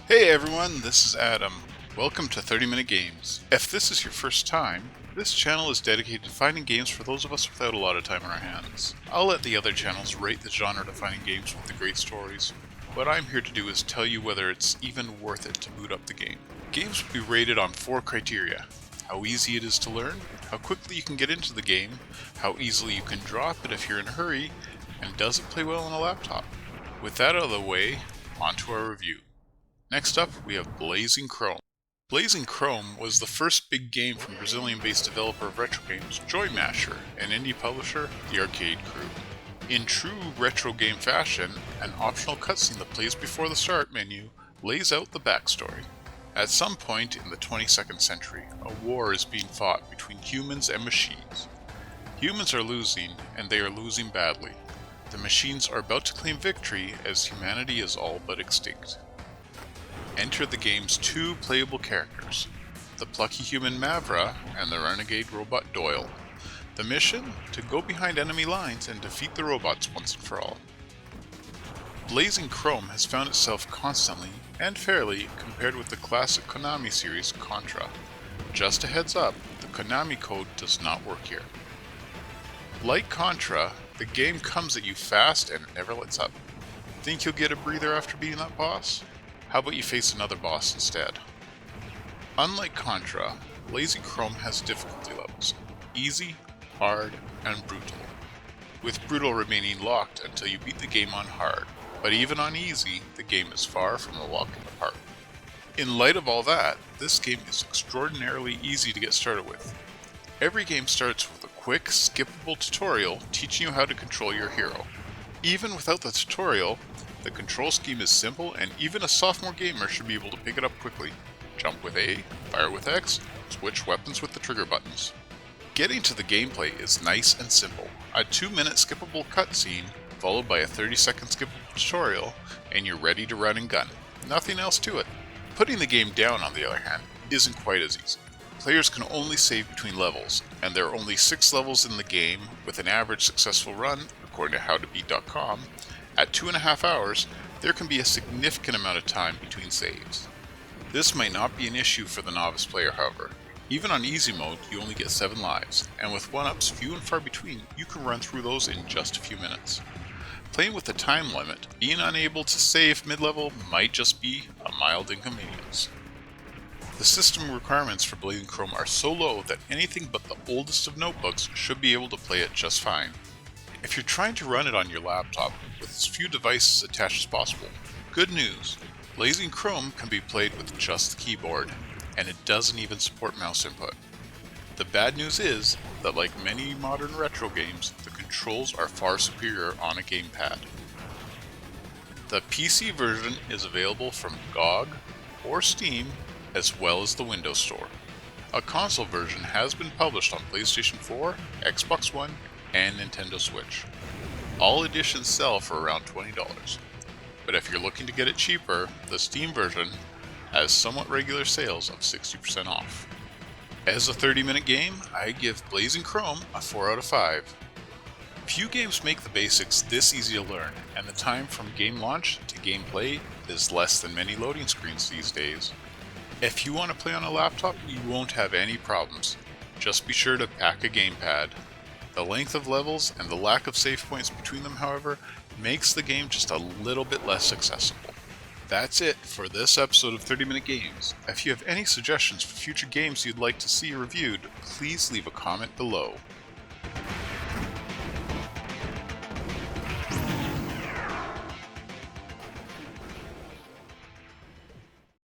Hey everyone, this is Adam. Welcome to 30 Minute Games. If this is your first time, this channel is dedicated to finding games for those of us without a lot of time on our hands. I'll let the other channels rate the genre-defining games with the great stories. What I'm here to do is tell you whether it's even worth it to boot up the game. Games will be rated on 4 criteria: how easy it is to learn, how quickly you can get into the game, how easily you can drop it if you're in a hurry, and does it play well on a laptop. With that out of the way, on to our review. Next up, we have Blazing Chrome. Blazing Chrome was the first big game from Brazilian-based developer of retro games, Joy Masher, and indie publisher, The Arcade Crew. In true retro game fashion, an optional cutscene that plays before the start menu lays out the backstory. At some point in the 22nd century, a war is being fought between humans and machines. Humans are losing, and they are losing badly. The machines are about to claim victory as humanity is all but extinct. Enter the game's 2 playable characters, the plucky human Mavra and the renegade robot Doyle. The mission? To go behind enemy lines and defeat the robots once and for all. Blazing Chrome has found itself constantly, and fairly, compared with the classic Konami series Contra. Just a heads up, the Konami code does not work here. Like Contra, the game comes at you fast and it never lets up. Think you'll get a breather after beating that boss? How about you face another boss instead? Unlike Contra, Blazing Chrome has difficulty levels: easy, hard, and brutal, with brutal remaining locked until you beat the game on hard, but even on easy, the game is far from a walk in the park. In light of all that, this game is extraordinarily easy to get started with. Every game starts with a quick, skippable tutorial teaching you how to control your hero. Even without the tutorial, the control scheme is simple, and even a sophomore gamer should be able to pick it up quickly. Jump with A, fire with X, switch weapons with the trigger buttons. Getting to the gameplay is nice and simple. A 2-minute skippable cutscene, followed by a 30-second skippable tutorial, and you're ready to run and gun. Nothing else to it. Putting the game down, on the other hand, isn't quite as easy. Players can only save between levels, and there are only 6 levels in the game, with an average successful run, according to howtobeat.com, at 2.5 hours, there can be a significant amount of time between saves. This might not be an issue for the novice player, however. Even on easy mode, you only get 7 lives, and with 1-ups few and far between, you can run through those in just a few minutes. Playing with a time limit, being unable to save mid-level might just be a mild inconvenience. The system requirements for Blazing Chrome are so low that anything but the oldest of notebooks should be able to play it just fine. If you're trying to run it on your laptop with as few devices attached as possible, good news! Blazing Chrome can be played with just the keyboard, and it doesn't even support mouse input. The bad news is that, like many modern retro games, the controls are far superior on a gamepad. The PC version is available from GOG or Steam, as well as the Windows Store. A console version has been published on PlayStation 4, Xbox One, and Nintendo Switch. All editions sell for around $20, but if you're looking to get it cheaper, the Steam version has somewhat regular sales of 60% off. As a 30-minute game, I give Blazing Chrome a 4 out of 5. Few games make the basics this easy to learn, and the time from game launch to gameplay is less than many loading screens these days. If you want to play on a laptop, you won't have any problems. Just be sure to pack a gamepad. The length of levels and the lack of save points between them, however, makes the game just a little bit less accessible. That's it for this episode of 30 Minute Games. If you have any suggestions for future games you'd like to see reviewed, please leave a comment below.